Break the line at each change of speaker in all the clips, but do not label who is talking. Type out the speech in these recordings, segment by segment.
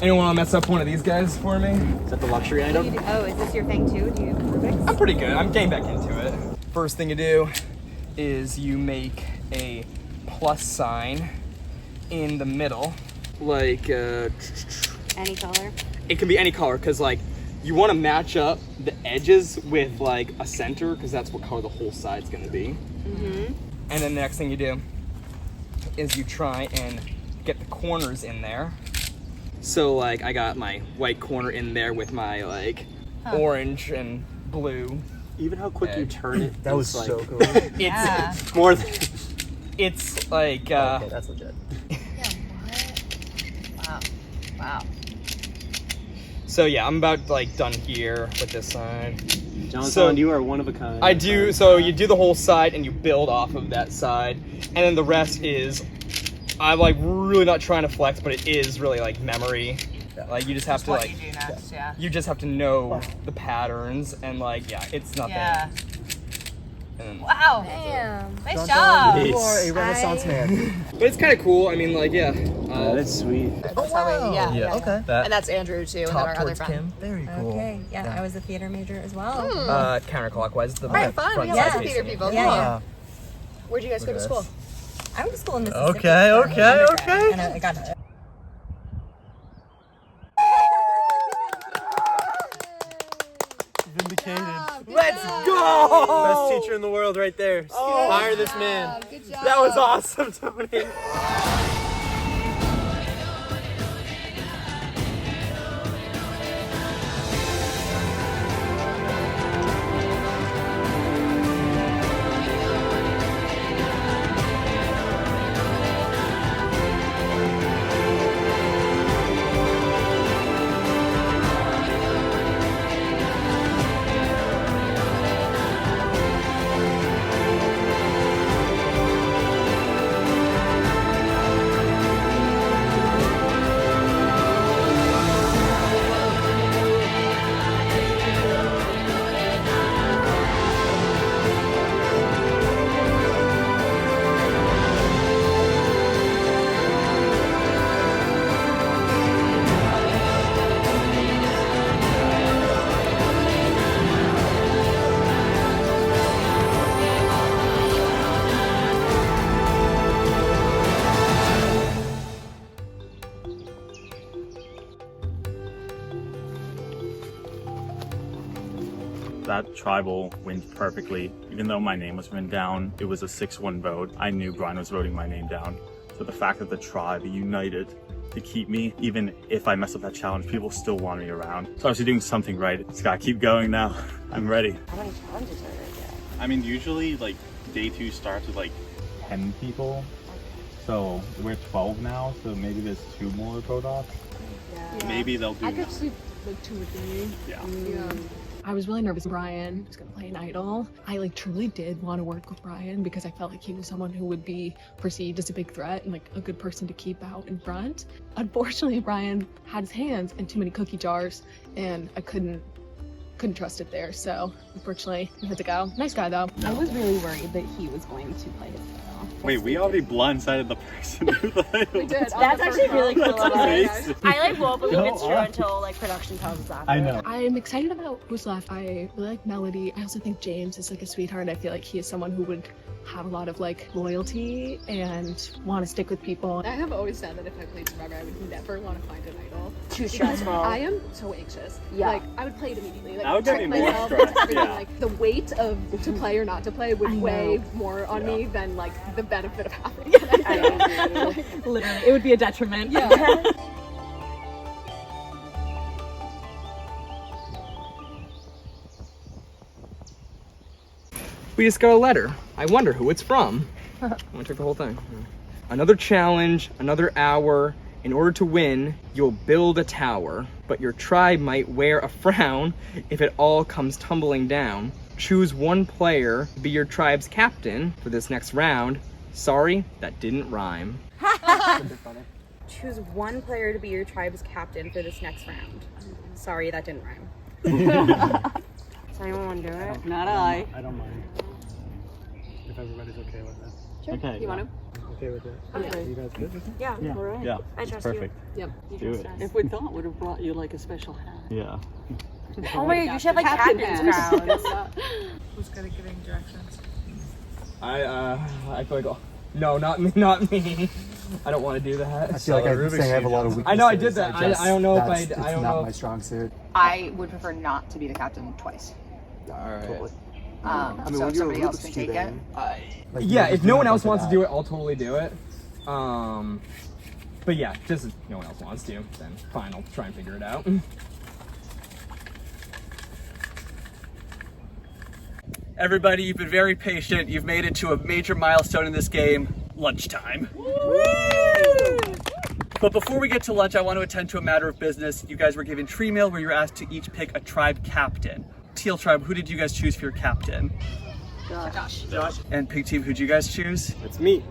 Anyone want to mess up one of these guys for me?
Is that the luxury item?
Oh, is this your thing too? Do you have Rubik's?
I'm pretty good. I'm getting back into it. First thing you do is you make a plus sign in the middle. Like,
Any color?
it can be any color, because, like, you want to match up the edges with, like, a center, because that's what color the whole side's going to be.
Mm-hmm.
And then the next thing you do is you try and get the corners in there. So, like, I got my white corner in there with my, like, orange and blue.
Even how quick you turn it.
That was
like,
so cool.
It's
more than...
it's like
Okay, that's legit.
Yeah, what? Wow.
So yeah, I'm about like done here with this side.
Jonathan,
So-
you are one of a kind.
I do, so you do the whole side and you build off of that side. And then the rest is, I'm like really not trying to flex, but it is really like memory. Like you just have to
What
like,
you do next, yeah.
you just have to know the patterns and like, yeah, it's nothing.
Yeah.
And-
Wow.
Damn.
Nice
Jonathan,
job.
you are a Renaissance man.
But it's kind of cool. I mean, like, yeah.
that's sweet.
That's how we, yeah.
Okay.
And that's Andrew too, and then
Top
our other
towards
friend.
Kim. Very cool.
Okay, yeah, I was a theater major as well.
Counterclockwise. The
Right, fun. We have
Yeah.
lots of theater people.
Yeah,
Cool.
yeah.
Where'd you guys go to school?
I went to school in Mississippi.
Okay,
for
okay,
undergrad,
okay.
And I got it.
Vindicated.
Let's go!
Best teacher in the world right there. Hire this man.
Good job.
That was awesome, Tony.
That tribal went perfectly. Even though my name was written down, it was a 6-1 vote. I knew Brian was voting my name down. So the fact that the tribe united to keep me, even if I mess up that challenge, people still want me around. So I was doing something right. Just gotta keep going now. I'm ready.
How many challenges are there yet?
I mean, usually like day 2 starts with like 10 people. So we're 12 now, so maybe there's 2 more vote offs.
Yeah.
Maybe they'll do
I could sleep like 2 or 3.
Yeah.
Yeah.
I was really nervous. Brian was gonna play an idol. I like truly did want to work with Brian because I felt like he was someone who would be perceived as a big threat and like a good person to keep out in front. Unfortunately, Brian had his hands in too many cookie jars and I couldn't trust it there. So unfortunately, we had to go. Nice guy though.
I was really worried that he was going to play his style.
Wait, we already blindsided the person who like,
We did.
That's actually really cool.
That's amazing.
I like won't believe it's true
No,
until like production tells us after.
I know.
I'm excited about who's left. I really like Melody. I also think James is like a sweetheart. I feel like he is someone who would have a lot of like loyalty and want to stick with people.
I have always said that if I played Survivor, I would never want to find an idol.
Too stressful.
I am so anxious.
Yeah.
Like, I would play it immediately. Like,
That would get
check
me more
myself,
stressed,
everything.
yeah.
Like, the weight of to play or not to play would
I
weigh
know.
more on
Yeah.
me than, like, the benefit of having an idol.
Literally, it would be a detriment.
Yeah.
We just got a letter. I wonder who it's from. I'm gonna take the whole thing. Another challenge, another hour. In order to win, you'll build a tower, but your tribe might wear a frown if it all comes tumbling down. Choose one player to be your tribe's captain for this next round. Sorry, that didn't rhyme.
Choose one player to be your tribe's captain for this next round. Sorry, that didn't rhyme. Does anyone want to do it?
Not I.
I don't mind. If everybody's okay with it.
Sure.
Okay.
You want to?
okay with it.
Okay.
You guys good with it?
Yeah.
Yeah.
All right.
Yeah,
I
it's
trust
perfect.
Yep.
Do it.
If we thought would have brought you like a special hat.
Yeah.
Oh my god, you should have like captain's crowns.
Who's good at giving directions?
I feel like, no, not me, not me. I don't want to do that.
I feel like I'm saying I have a lot of weaknesses.
I know I did that. I don't know if I
It's
don't
not
know.
my strong suit.
I would prefer not to be the captain twice.
Alright.
So somebody else can take it.
Yeah, if no one else wants to do it, I'll totally do it. But yeah, just if no one else wants to, then fine, I'll try and figure it out. Everybody, you've been very patient. You've made it to a major milestone in this game, lunchtime. But before we get to lunch, I want to attend to a matter of business. You guys were given tree mail where you're asked to each pick a tribe captain. Teal tribe, who did you guys choose for your captain?
Josh.
And pig team, who'd you guys choose?
It's me.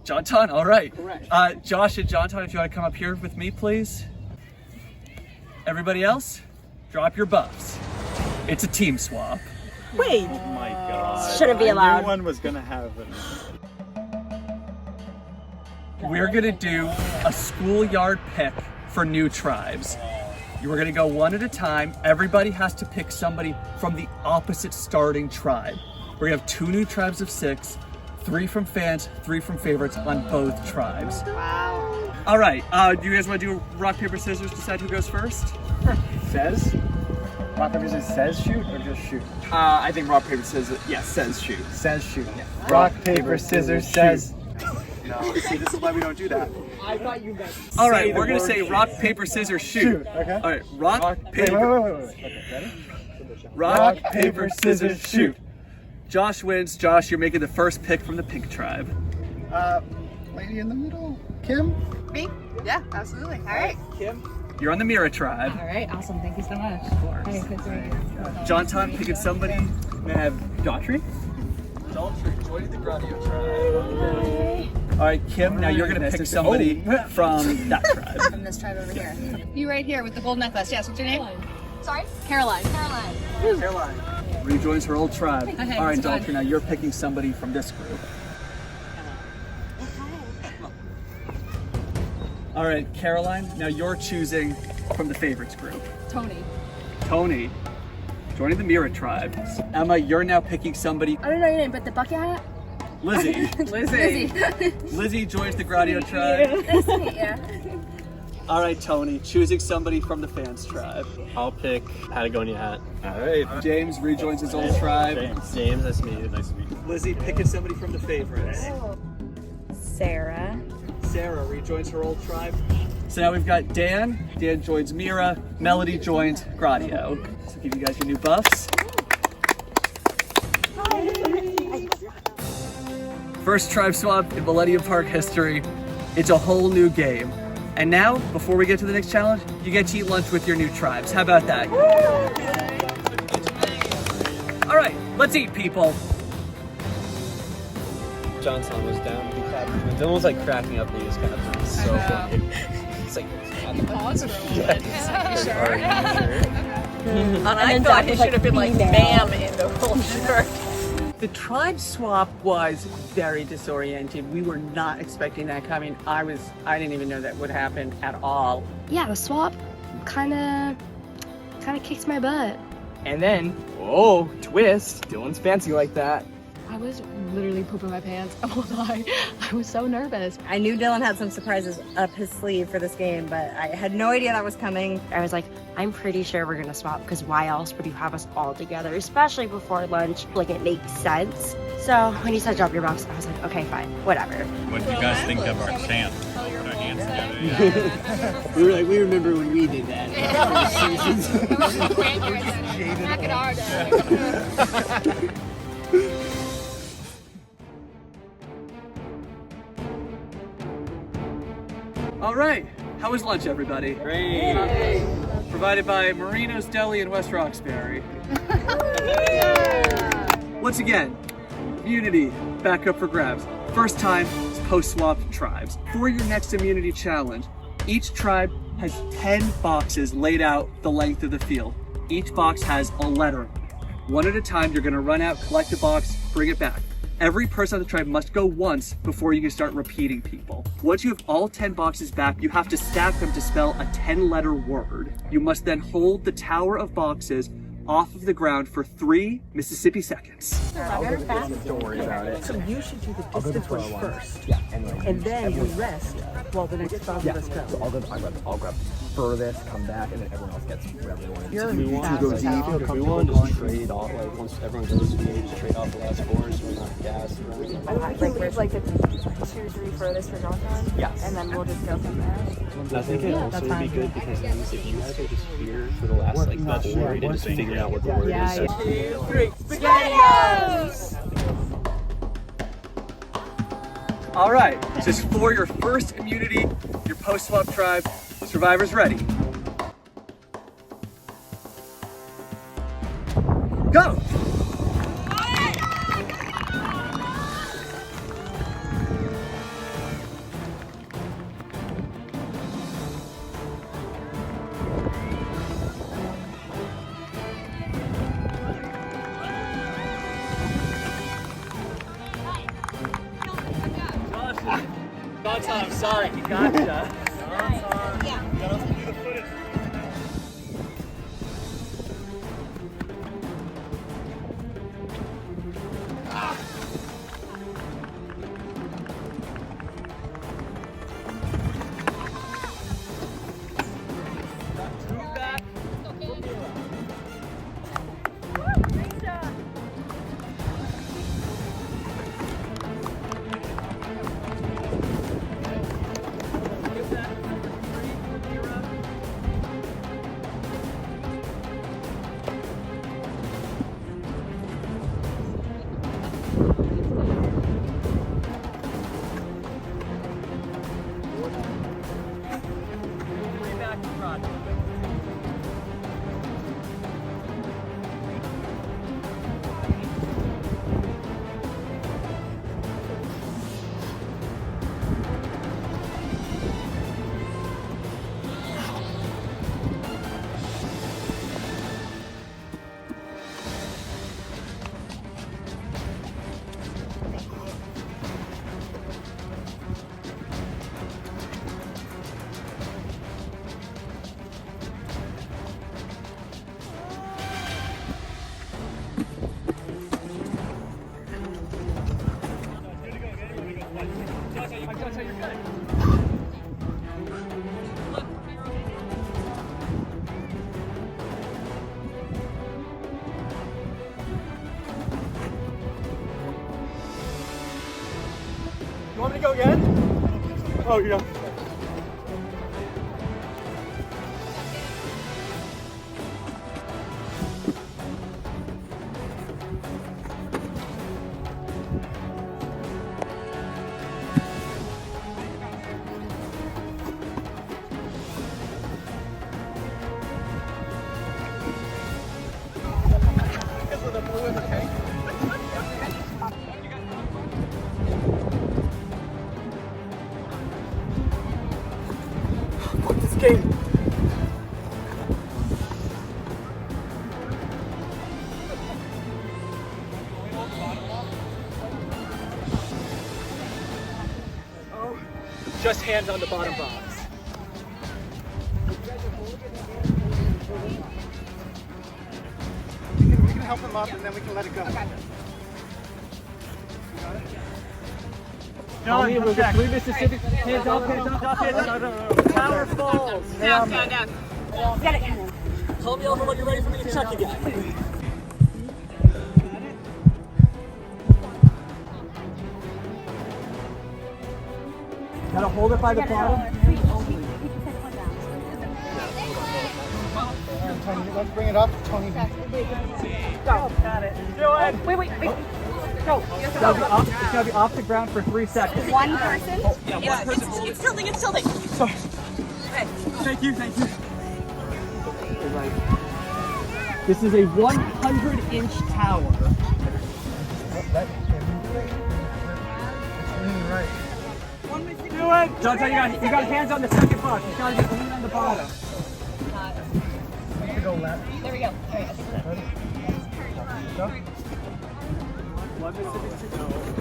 Jonton, all right.
Correct.
Josh and Jonton, if you want to come up here with me, please. Everybody else, drop your buffs. It's a team swap.
Wait.
Oh my god.
Shouldn't be allowed.
One was gonna have it.
We're gonna do a schoolyard pick for new tribes. We're gonna go one at a time. Everybody has to pick somebody from the opposite starting tribe. We're gonna have 2 new tribes of 6, 3 from fans, 3 from favorites on both tribes.
Wow.
All right, do you guys wanna do rock, paper, scissors, decide who goes first?
Says? Rock, paper, scissors says shoot or just shoot?
I think rock, paper, scissors, says shoot.
Says shoot. Rock, paper, scissors, says.
No, see, this is why we don't do that.
I thought you guys.
All right, we're gonna say rock, paper, scissors, shoot.
Okay.
All right, rock, paper,
Wait. Okay, ready?
rock, paper, scissors, shoot. Josh wins. Josh, you're making the first pick from the pink tribe.
Lady in the middle, Kim.
Me? Yeah, absolutely. All right.
You're on the Mira tribe.
All right, awesome. Thank you so much.
Jonton picking somebody. May I have Daughtry? Daughtry, join the Gradio tribe. All right, Kim, now you're gonna pick somebody from that tribe.
From this tribe over here.
You right here with the gold necklace. Yes, what's your name? Sorry? Caroline.
Caroline. Rejoins her old tribe.
Okay,
All right,
that's
Daughtry, now you're picking somebody from this group. All right, Caroline, now you're choosing from the favorites group.
Tony.
Tony, joining the Mira tribe. Emma, you're now picking somebody.
I don't know your name, but the bucket hat?
Lizzie.
Lizzie.
Lizzie joins the Gradio tribe.
Nice to meet you.
All right, Tony, choosing somebody from the fans tribe.
I'll pick Patagonia hat.
All right.
James rejoins his old tribe.
James, nice to meet you. Nice to meet you.
Lizzie picking somebody from the favorites.
Sarah.
Sarah rejoins her old tribe. So now we've got Dan. Dan joins Mira. Melody joins Gradio. So give you guys your new buffs. First tribe swap in Millennium Park history. It's a whole new game. And now, before we get to the next challenge, you get to eat lunch with your new tribes. How about that? All right, let's eat, people.
Johnson was down to be captain. Dylan was like cracking up that he was captain. It's so funny. It's like,
Pause for a little bit.
And I thought he should have been like ma'am in the whole shirt. The tribe swap was very disorienting. We were not expecting that coming. I didn't even know that would happen at all.
Yeah, the swap kind of kicks my butt.
And then, oh, twist. Dylan's fancy like that.
I was literally pooping my pants. I won't lie. I was so nervous.
I knew Dylan had some surprises up his sleeve for this game, but I had no idea that was coming.
I was like, I'm pretty sure we're gonna swap because why else would you have us all together, especially before lunch? Like, it makes sense. So when he said drop your buffs, I was like, okay, fine, whatever.
What do you guys think of our chant? Put our hands together.
we remember when we did that.
All right, how was lunch, everybody?
Great.
Provided by Marino's Deli in West Roxbury. Once again, immunity back up for grabs. First time is post-swap tribes. For your next immunity challenge, each tribe has 10 boxes laid out the length of the field. Each box has a letter. One at a time, you're gonna run out, collect a box, bring it back.
Every person on the tribe must go once before you can start repeating people. Once you have all 10 boxes back, you have to stack them to spell a 10-letter word. You must then hold the tower of boxes off of the ground for 3 Mississippi seconds.
Don't worry about it.
So you should do the distance one first.
Yeah,
And then you rest while the next 5 of us go.
So I'll grab furthest, come back, and then everyone else gets wherever they want.
You're
If we want to just trade off, like once everyone goes, we just trade off the last 4 so we're not gassed.
I think leave like the 2, 3 furthest for Jonathan.
Yes.
And then we'll just go from there.
I think it also would be good because it means if you guys are just here for the last like 4 and just figuring out what the word is.
2, 3.
SpaghettiOs!
All right, this is for your first immunity, your post-swap tribe. Survivors ready. Go!
I'm sorry, gotcha.
You want me to go again? Oh, yeah.
Just hands on the bottom box.
We can help him up and then we can let it go.
John, we'll get 3 Mississippi. Hands up, hands up, hands up. No. Power falls.
Down.
Get it.
Call me over when you're ready for me to check again. Gotta hold it by the bottom.
Tony, let's bring it up. Tony.
Go. Got it. Do it.
Wait. Go.
It's gotta be off the ground for 3 seconds.
One person?
Yeah, one person.
It's tilting.
Sorry. Thank you. This is a 100-inch tower. Do it! Dante, you got hands on the second box. You gotta get lean on the bottom.
Go left.
There we go. All right, I think we're
One Mississippi.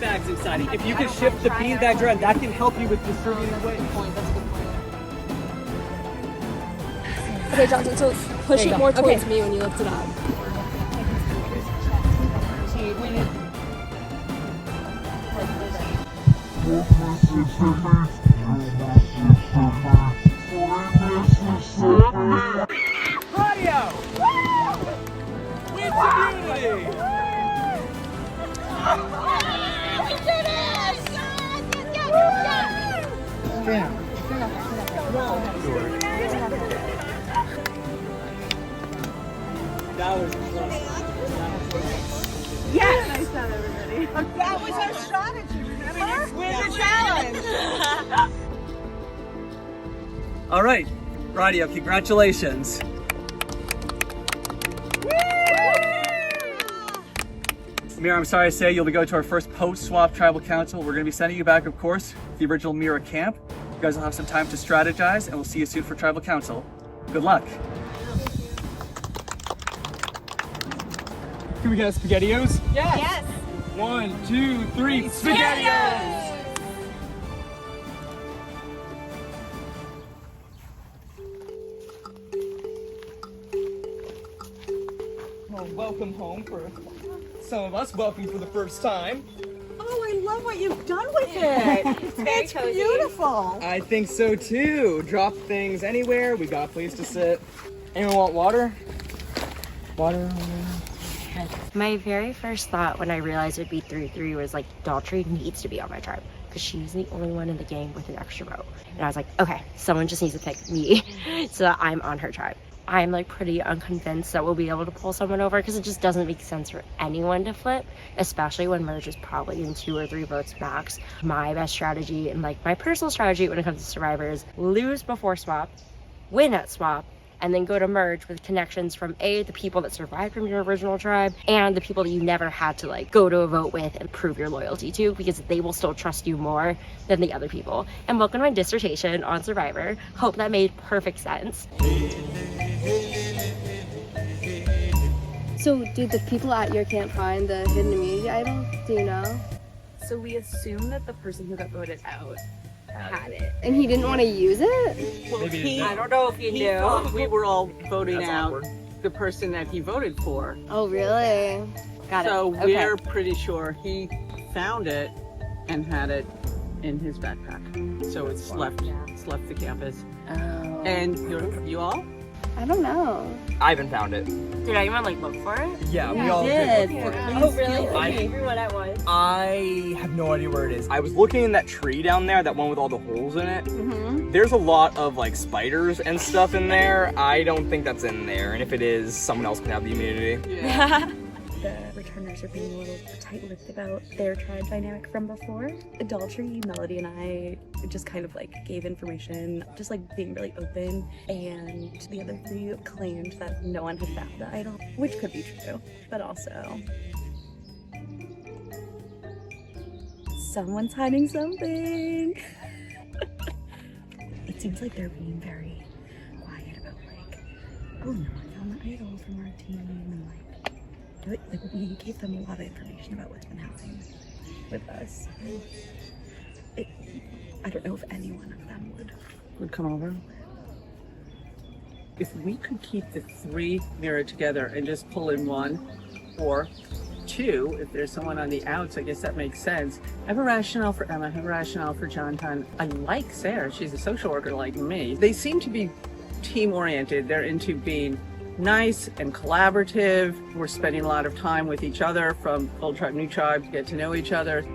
beanbags inside. If you can shift the beanbags around, that can help you with disturbing the weight.
Okay, Johnson, so push it more towards me when you lift it up.
Radio! Wins immunity!
That was close.
Yes! Nice job, everybody.
That was our strategy, remember? Win the challenge.
All right, Radio, congratulations. Mira, I'm sorry to say you'll be going to our first post-swap tribal council. We're going to be sending you back, of course, to the original Mira camp. You guys will have some time to strategize, and we'll see you soon for tribal council. Good luck.
Can we get SpaghettiOs?
Yes.
Yes.
1, 2, 3, SpaghettiOs! Well, welcome home for some of us. Welcome for the first time.
Oh, I love what you've done with it. It's beautiful.
I think so too. Drop things anywhere. We got a place to sit. Anyone want water? Water?
My very first thought when I realized it'd be 3-3 was like, Daltrey needs to be on my tribe because she's the only one in the game with an extra vote. And I was like, okay, someone just needs to pick me so that I'm on her tribe. I'm like pretty unconvinced that we'll be able to pull someone over because it just doesn't make sense for anyone to flip, especially when merge is probably in 2 or 3 votes max. My best strategy and like my personal strategy when it comes to survivors, lose before swap, win at swap, and then go to merge with connections from the people that survived from your original tribe and the people that you never had to like go to a vote with and prove your loyalty to, because they will still trust you more than the other people. And welcome to my dissertation on Survivor. Hope that made perfect sense.
So did the people at your camp find the hidden immunity idol? Do you know?
So we assume that the person who got voted out had it.
And he didn't want to use it?
Well,
I
don't know if he
knew.
thought we were all voting
That's
out
awkward.
the person that he voted for.
Oh, really?
Got
So
it. Okay.
we're pretty sure he found it and had it in his backpack. So it's left the campus.
Oh.
And you all?
I don't know.
I haven't found it.
Did anyone like look for it?
Yeah, we
You
all
did.
did. Look for it.
Oh, really?
I-
Everyone at once.
I have no idea where it is. I was looking in that tree down there, that one with all the holes in it.
Mm-hmm.
There's a lot of like spiders and stuff in there. I don't think that's in there. And if it is, someone else can have the immunity.
Yeah.
The returners are being a little tight-lipped about their tribe dynamic from before. Adultery, Melody, and I just kind of like gave information, just like being really open, and the other 3 claimed that no one had found the idol, which could be true, but also someone's hiding something. It seems like they're being very quiet about like, oh no, I found the idol from our team, and like we gave them a lot of information about what's been happening with us. I don't know if any one of them
Would come over. If we could keep the 3 mirror together and just pull in 1 or 2, if there's someone on the outs, I guess that makes sense. I have a rationale for Emma, I have a rationale for John Tan. I like Sarah, she's a social worker like me. They seem to be team oriented. They're into being nice and collaborative. We're spending a lot of time with each other from old tribe, new tribe, to get to know each other.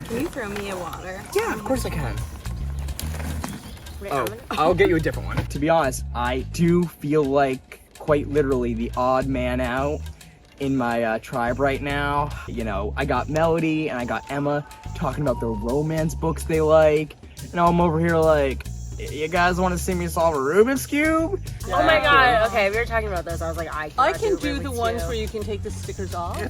Can you throw me a water?
Yeah, of course I can.
Wait,
Oh,
I'm gonna-
I'll get you a different one. To be honest, I do feel like quite literally the odd man out in my tribe right now. You know, I got Melody and I got Emma talking about the romance books they like, and I'm over here like, You guys want to see me solve a Rubik's Cube?
Oh my god, okay, we were talking about this. I was like,
I can do the ones where you can take the stickers off.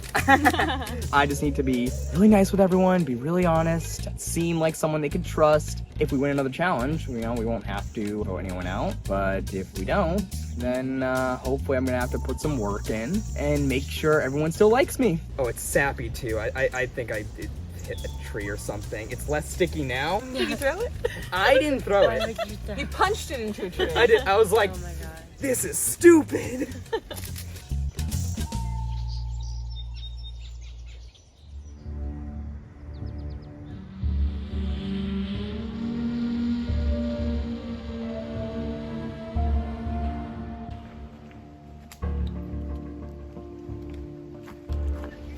I just need to be really nice with everyone, be really honest, seem like someone they can trust. If we win another challenge, you know, we won't have to vote anyone out. But if we don't, then hopefully I'm gonna have to put some work in and make sure everyone still likes me. Oh, it's sappy too. I think I did hit a tree or something. It's less sticky now.
Did you throw it?
I didn't throw it.
He punched it into a tree.
I did. I was like,
Oh my god.
this is stupid.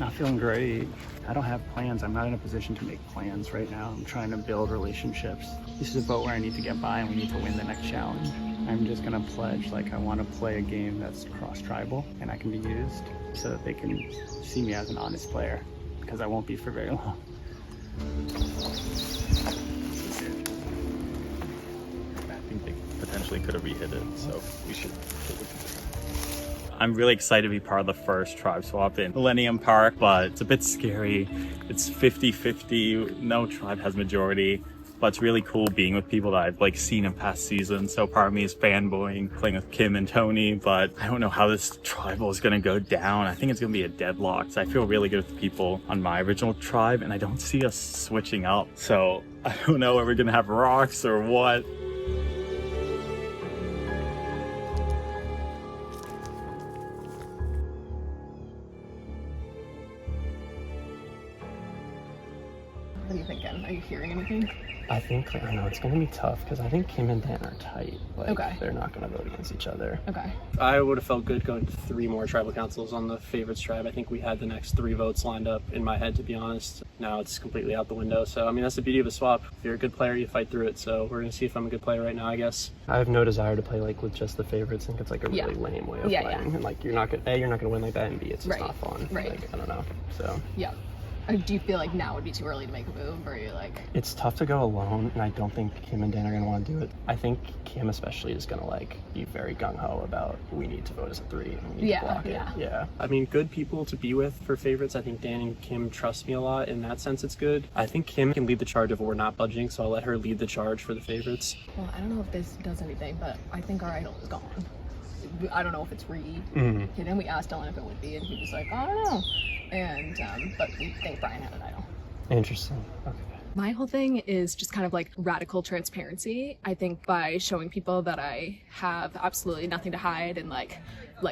Not feeling great. I don't have plans. I'm not in a position to make plans right now. I'm trying to build relationships. This is a boat where I need to get by and we need to win the next challenge. I'm just gonna pledge like I want to play a game that's cross-tribal and I can be used so that they can see me as an honest player, because I won't be for very long.
I think they potentially could have re-hit it, so we should take it. I'm really excited to be part of the first tribe swap in Millennium Park, but it's a bit scary. It's 50-50, no tribe has majority, but it's really cool being with people that I've like seen in past seasons. So part of me is fanboying, playing with Kim and Tony, but I don't know how this tribal is gonna go down. I think it's gonna be a deadlock. So I feel really good with the people on my original tribe, and I don't see us switching up. So I don't know if we're gonna have rocks or what.
What are you thinking? Are you hearing anything?
I think, I don't know, it's gonna be tough because I think Kim and Dan are tight. Like,
Okay.
they're not gonna vote against each other.
Okay.
I would have felt good going to 3 more tribal councils on the favorites tribe. I think we had the next 3 votes lined up in my head, to be honest. Now it's completely out the window. So, I mean, that's the beauty of a swap. If you're a good player, you fight through it. So we're going to see if I'm a good player right now, I guess.
I have no desire to play like with just the favorites. I think it's like a really lame way of
Yeah,
playing.
yeah.
And like, you're not gonna win like that, and B, it's just
Right.
not fun.
Right.
Like, I don't know. So
Yeah. Do you feel like now would be too early to make a move, or are you like...
it's tough to go alone, and I don't think Kim and Dan are gonna want to do it. I think Kim especially is gonna like be very gung-ho about we need to vote as a 3 and we need to block it. Yeah.
I mean, good people to be with for favorites. I think Dan and Kim trust me a lot. In that sense, it's good. I think Kim can lead the charge if we're not budging, so I'll let her lead the charge for the favorites.
Well, I don't know if this does anything, but I think our idol is gone. I don't know if it's Reed.
Mhm.
And then we asked Dylan if it would be, and he was like, I don't know. And, but we think Brian had an idol.
Interesting. Okay.
My whole thing is just kind of like radical transparency. I think by showing people that I have absolutely nothing to hide and like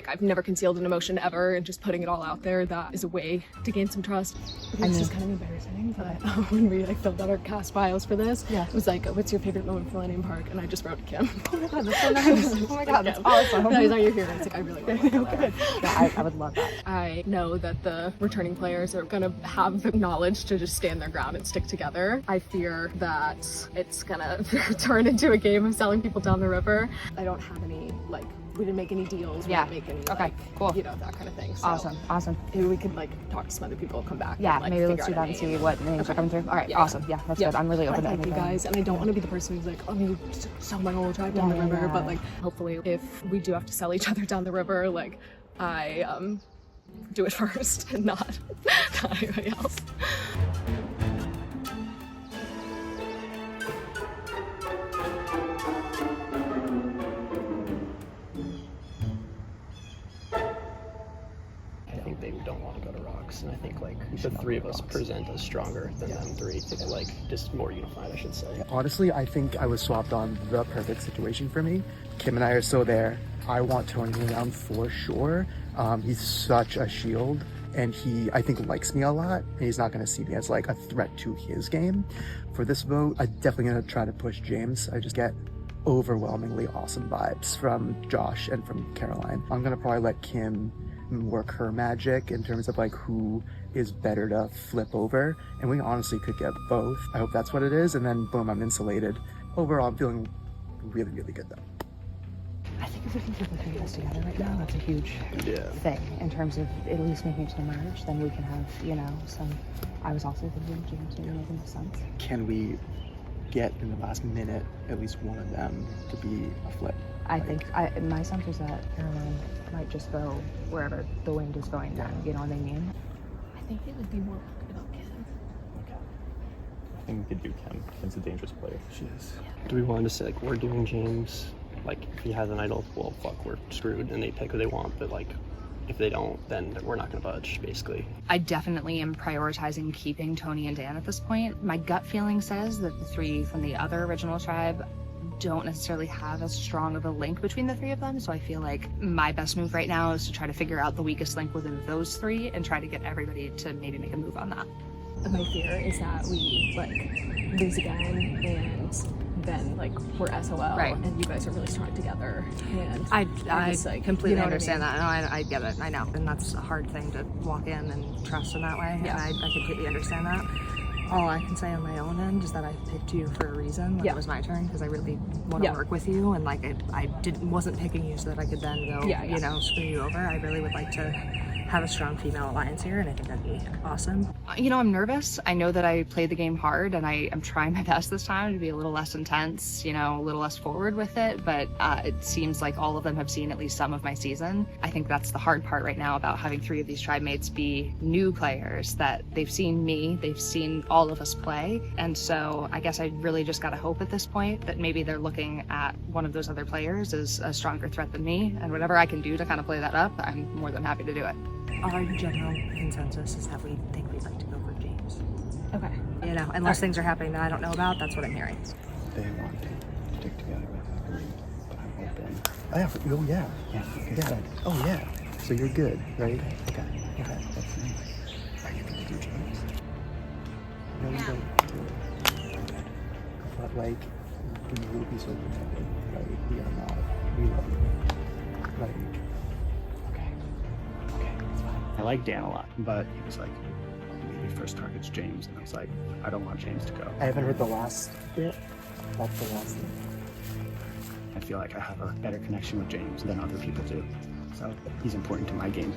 I've never concealed an emotion ever, and just putting it all out there, that is a way to gain some trust. It's just kind of embarrassing, but when we like filled out our cast bios for this, it was like, what's your favorite moment from Millennium Park? And I just wrote Kim.
Oh my god, that's so nice. Oh my god, that's awesome.
No, he's not your hero. It's like, I really want to work
Good. Yeah, I would love that.
I know that the returning players are gonna have the knowledge to just stand their ground and stick together. I fear that it's gonna turn into a game of selling people down the river. I don't have any, like, we didn't make any deals, we didn't make any, like,
cool.
you know, that kind of thing. So
Awesome.
maybe we could like talk to some other people, come back.
Yeah,
and, like,
maybe let's
figure
do
out
that
a
and see
name.
what names are coming through. All right,
Yeah.
awesome. Yeah, that's good. I'm really open to
Thank you
anything.
guys, and I don't want to be the person who's like, oh, you sell my whole tribe down the river, but like, hopefully, if we do have to sell each other down the river, like, I do it first and not anybody else.
I think they don't want to go to rocks, and I think like the 3 of us present as stronger than them 3. Like just more unified, I should say.
Honestly, I think I was swapped on the perfect situation for me. Kim and I are still there. I want Tony around for sure. He's such a shield, and he, I think, likes me a lot, and he's not going to see me as like a threat to his game. For this vote, I'm definitely going to try to push James. I just get overwhelmingly awesome vibes from Josh and from Caroline. I'm going to probably let Kim work her magic in terms of like who is better to flip over, and we honestly could get both. I hope that's what it is, and then boom, I'm insulated. Overall, I'm feeling really, really good though.
I think if we can keep the 3 of us together right now, that's a huge thing in terms of at least making some merge. Then we can have, you know, some. I was also thinking James maybe making sense.
Can we get in the last minute at least one of them to be a flip.
I think my sense was that Caroline might just go wherever the wind is going now, you know what I mean?
I think it would be more about Kim.
Okay. I think we could do Kim. Kim's a dangerous player.
She is. Do we want to say, like, we're doing James? Like, if he has an idol, well, fuck, we're screwed, and they pick who they want, but, like, if they don't, then we're not going to budge, basically.
I definitely am prioritizing keeping Tony and Dan at this point. My gut feeling says that the three from the other original tribe don't necessarily have as strong of a link between the three of them, so I feel like my best move right now is to try to figure out the weakest link within those three and try to get everybody to maybe make a move on that.
My fear is that we, like, lose again, and then, like, we're SOL,
right,
and you guys are really strong together, and
I
just, like,
completely
you know
understand
what I mean?
that. No, I get it. I know, and that's a hard thing to walk in and trust in that way.
Yeah.
And I completely understand that. All I can say on my own end is that I picked you for a reason when it was my turn, because I really want to work with you, and like I wasn't picking you so that I could then go, you know, screw you over. I really would like to have a strong female alliance here, and I think that'd be awesome. You know, I'm nervous. I know that I played the game hard, and I'm trying my best this time to be a little less intense, you know, a little less forward with it, but it seems like all of them have seen at least some of my season. I think that's the hard part right now about having three of these tribe mates be new players, that they've seen me, they've seen all of us play, and so I guess I really just gotta hope at this point that maybe they're looking at one of those other players as a stronger threat than me, and whatever I can do to kind of play that up, I'm more than happy to do it. Our general consensus is that we think we'd like to go for James.
Okay.
You know, unless things are happening that I don't know about, that's what I'm hearing.
They want to stick together, I agree, but I'm open. Oh yeah. Yeah. Oh yeah. So you're good, right? Okay. That's nice. Are you gonna do James? No, you don't. But like, we will be so protected. Like, we are not. We love you. Like,
I like Dan a lot, but he was like, maybe first target's James, and I was like, I don't want James to go.
I haven't heard the last bit. That's the last thing.
I feel like I have a better connection with James than other people do, so he's important to my game.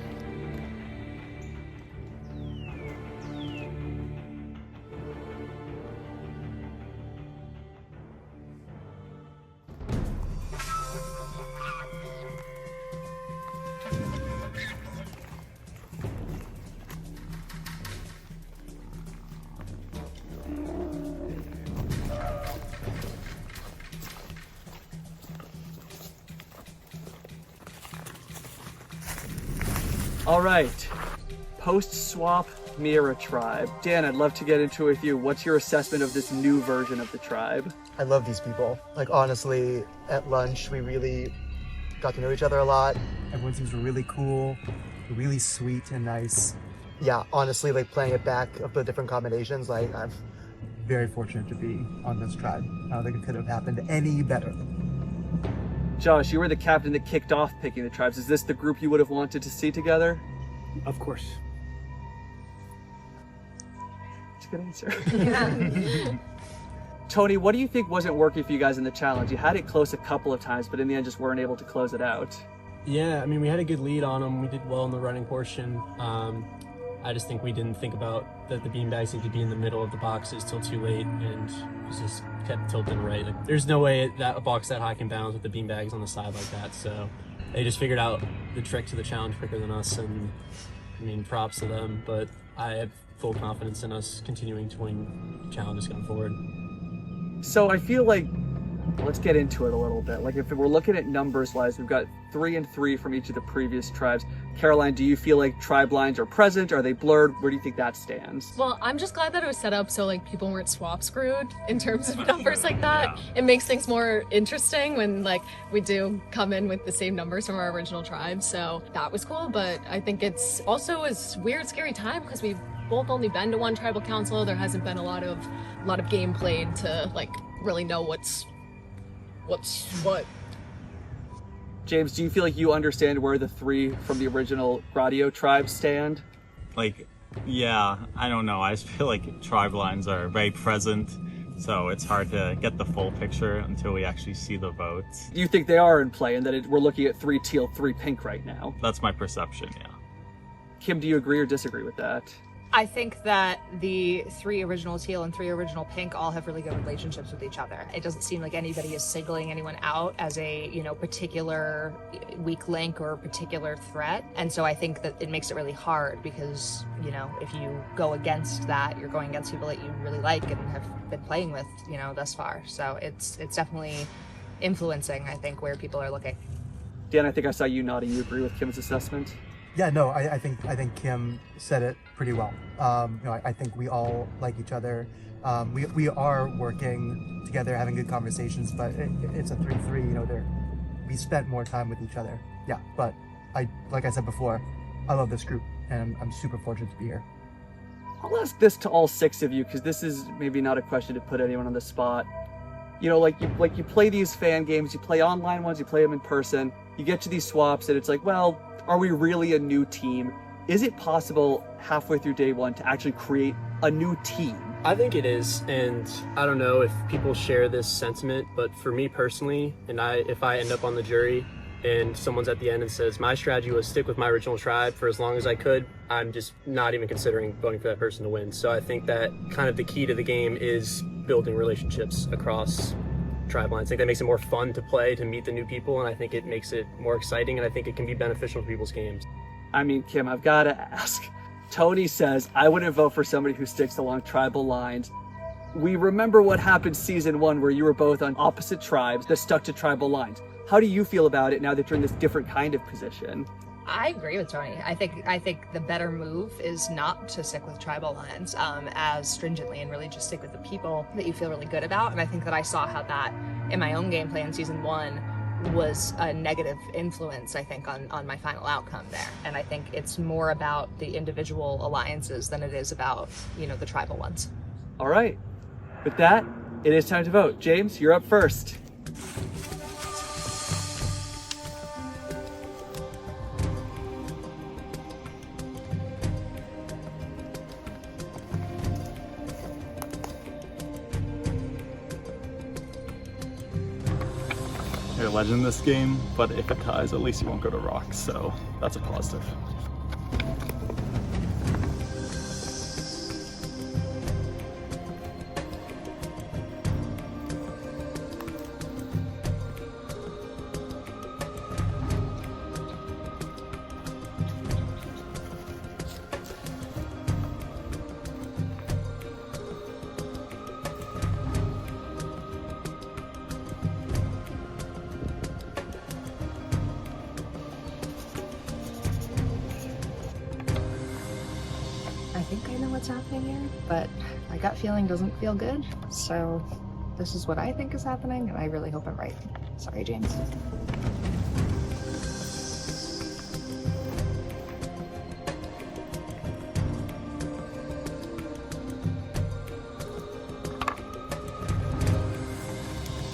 All right, post-swap Mira tribe. Dan, I'd love to get into it with you. What's your assessment of this new version of the tribe?
I love these people. Like, honestly, at lunch, we really got to know each other a lot. Everyone seems really cool, really sweet and nice. Yeah, honestly, like, playing it back of the different combinations, like, I'm very fortunate to be on this tribe. I don't think it could have happened any better.
Josh, you were the captain that kicked off picking the tribes. Is this the group you would have wanted to see together?
Of course.
That's a good answer. Tony, what do you think wasn't working for you guys in the challenge? You had it close a couple of times, but in the end just weren't able to close it out.
Yeah, I mean, we had a good lead on them. We did well in the running portion. I just think we didn't think about that the beanbags need to be in the middle of the boxes till too late, and it just kept tilting right. Like, there's no way that a box that high can balance with the beanbags on the side like that, so they just figured out the trick to the challenge quicker than us, and I mean, props to them, but I have full confidence in us continuing to win challenges going forward.
So I feel like, let's get into it a little bit. Like, if we're looking at numbers wise, we've got 3 and 3 from each of the previous tribes. Caroline, do you feel like tribe lines are present? Are they blurred? Where do you think that stands?
Well, I'm just glad that it was set up so like people weren't swap screwed in terms of numbers like that. It makes things more interesting when like we do come in with the same numbers from our original tribe. So that was cool, but I think it's also a weird, scary time because we've both only been to one tribal council. There hasn't been a lot of game played to like really know what's what.
James, do you feel like you understand where the 3 from the original Radio tribe stand?
Like, yeah, I don't know. I just feel like tribe lines are very present, so it's hard to get the full picture until we actually see the votes.
You think they are in play and that we're looking at 3 teal, 3 pink right now?
That's my perception, yeah.
Kim, do you agree or disagree with that?
I think that the 3 original teal and 3 original pink all have really good relationships with each other. It doesn't seem like anybody is singling anyone out as a, particular weak link or a particular threat. And so I think that it makes it really hard because, if you go against that, you're going against people that you really like and have been playing with, thus far. So it's definitely influencing, I think, where people are looking.
Dan, I think I saw you nodding. You agree with Kim's assessment?
Yeah, no, I think Kim said it pretty well. I think we all like each other. We are working together, having good conversations, but it's a 3-3. We spent more time with each other. Yeah, but like I said before, I love this group, and I'm super fortunate to be here.
I'll ask this to all 6 of you because this is maybe not a question to put anyone on the spot. Like you play these fan games, you play online ones, you play them in person. You get to these swaps, and it's like, well, are we really a new team? Is it possible halfway through day 1 to actually create a new team?
I think it is, and I don't know if people share this sentiment, but for me personally, if I end up on the jury and someone's at the end and says, my strategy was stick with my original tribe for as long as I could, I'm just not even considering voting for that person to win. So I think that kind of the key to the game is building relationships across tribe lines. I think that makes it more fun to play, to meet the new people, and I think it makes it more exciting, and I think it can be beneficial for people's games.
I mean, Kim, I've got to ask. Tony says, I wouldn't vote for somebody who sticks along tribal lines. We remember what happened season 1 where you were both on opposite tribes that stuck to tribal lines. How do you feel about it now that you're in this different kind of position?
I agree with Tony. I think the better move is not to stick with tribal lines as stringently and really just stick with the people that you feel really good about. And I think that I saw how that in my own gameplay in season 1 was a negative influence, I think, on my final outcome there. And I think it's more about the individual alliances than it is about, the tribal ones.
All right. With that, it is time to vote. James, you're up first.
You're a legend in this game, but if it ties, at least you won't go to rocks, so that's a positive.
I think I know what's happening here, but my gut feeling doesn't feel good. So this is what I think is happening, and I really hope I'm right. Sorry, James.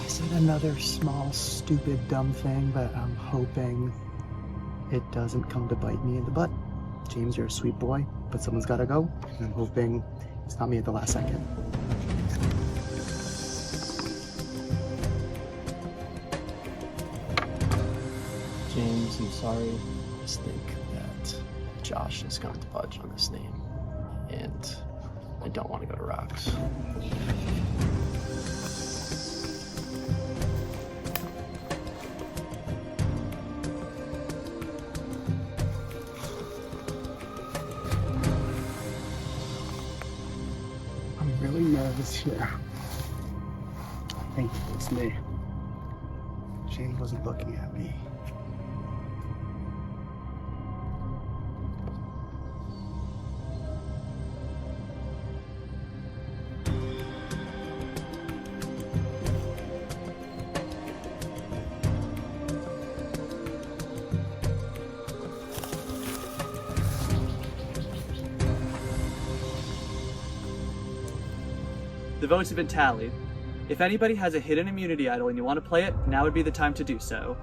I said another small, stupid, dumb thing, but I'm hoping it doesn't come to bite me in the butt. James, you're a sweet boy, but someone's gotta go. And I'm hoping it's not me at the last second.
James, I'm sorry. I just think that Josh is going to budge on this name, and I don't want to go to rocks.
Really nervous here. I think it's me. James wasn't looking at me.
The votes have been tallied. If anybody has a hidden immunity idol and you want to play it, now would be the time to do so.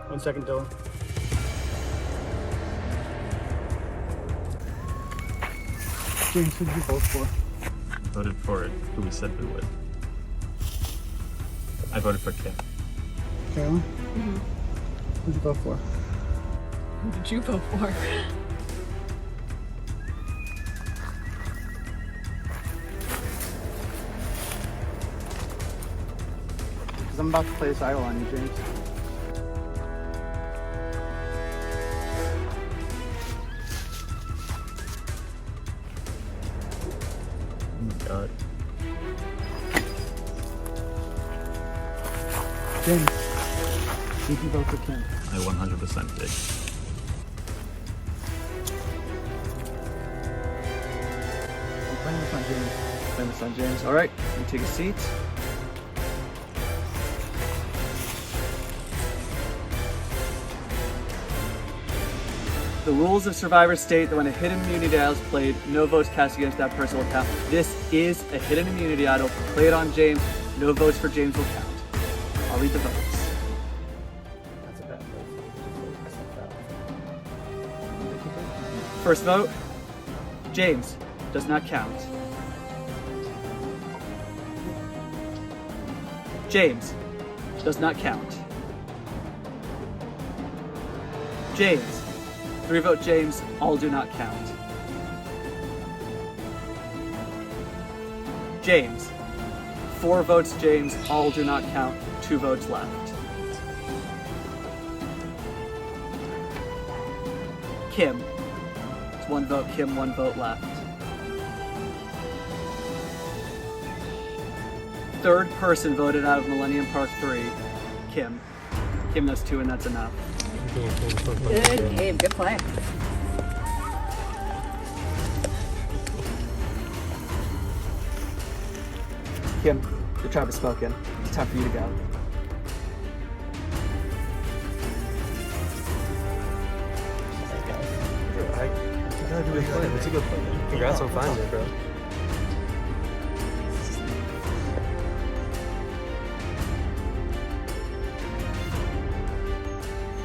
1 second, Dylan.
James, who did you vote for?
Voted for who we said we would. I voted for Kim.
Carolyn?
Mm-hmm.
Who'd you vote for?
Who did you vote for?
I'm about to play this idol on you, James.
God.
James, did you vote for Kim?
I 100% did.
I'm playing this on James.
Playing this on James. All right, you take a seat. The rules of Survivor state that when a hidden immunity idol is played, no votes cast against that person will count. This is a hidden immunity idol. Play it on James. No votes for James will count. I'll read the votes.
That's a bad vote.
First vote, James does not count. James does not count. James. 3-vote James, all do not count. James. 4 votes James, all do not count. 2 votes left. Kim. It's 1 vote Kim, 1 vote left. Third person voted out of Millennium Park 3, Kim. Kim knows 2 and that's enough.
Good game, good play.
Kim, the tribe has spoken. It's time for you to go.
It's a good play. Congrats on finding it, bro.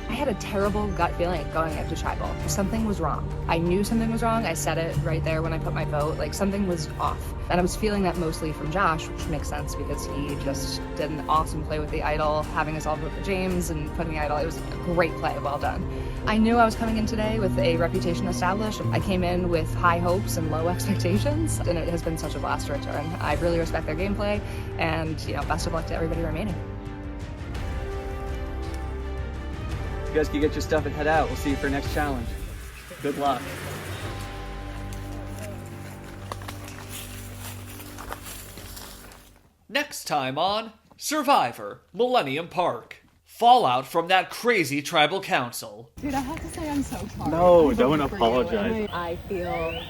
I had a terrible gut feeling going into tribal. Something was wrong. I knew something was wrong. I said it right there when I put my vote. Like, something was off. And I was feeling that mostly from Josh, which makes sense because he just did an awesome play with the idol, having us all vote for James and putting the idol. It was a great play, well done. I knew I was coming in today with a reputation established. I came in with high hopes and low expectations, and it has been such a blast to return. I really respect their gameplay, and best of luck to everybody remaining.
You guys can get your stuff and head out. We'll see you for next challenge. Good luck.
Next time on Survivor Millennium Park. Fallout from that crazy tribal council.
Dude, I have to say I'm so sorry.
No,
I
don't
voted for
apologize.
you. I feel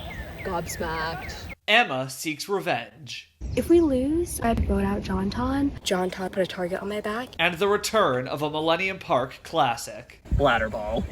gobsmacked.
Emma seeks revenge.
If we lose, I'd vote out John Ton. John Ton put a target on my back.
And the return of a Millennium Park classic.
Bladder ball.